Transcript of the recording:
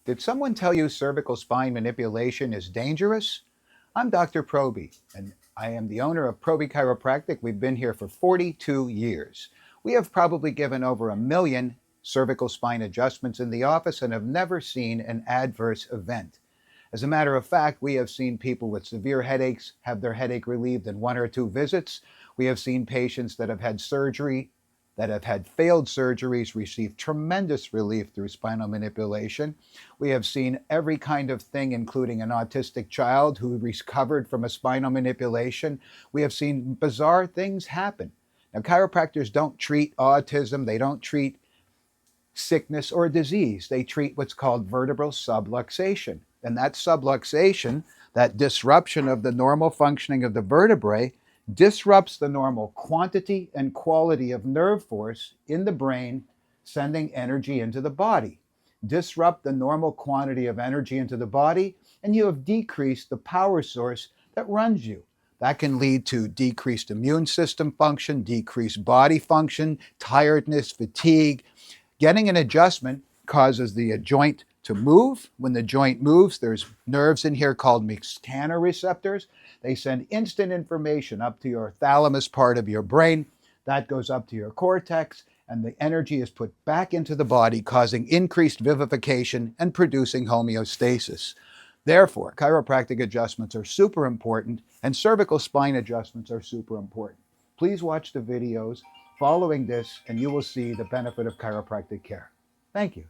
Did someone tell you cervical spine manipulation is dangerous? I'm Dr. Proby, and I am the owner of Proby Chiropractic. We've been here for 42 years. We have probably given over 1 million cervical spine adjustments in the office and have never seen an adverse event. As a matter of fact, we have seen people with severe headaches have their headache relieved in 1 or 2 visits. We have seen patients that have had surgery, that have had failed surgeries, receive tremendous relief through spinal manipulation. We have seen every kind of thing, including an autistic child who recovered from a spinal manipulation. We have seen bizarre things happen. Now, chiropractors don't treat autism, they don't treat sickness or disease. They treat what's called vertebral subluxation. And that subluxation, that disruption of the normal functioning of the vertebrae, disrupts the normal quantity and quality of nerve force in the brain, sending energy into the body. Disrupt the normal quantity of energy into the body, and you have decreased the power source that runs you. That can lead to decreased immune system function, decreased body function, tiredness, fatigue. Getting an adjustment causes the joint to move. When the joint moves, there's nerves in here called mechanoreceptors. They send instant information up to your thalamus part of your brain. That goes up to your cortex, and the energy is put back into the body, causing increased vivification and producing homeostasis. Therefore, chiropractic adjustments are super important, and cervical spine adjustments are super important. Please watch the videos following this, and you will see the benefit of chiropractic care. Thank you.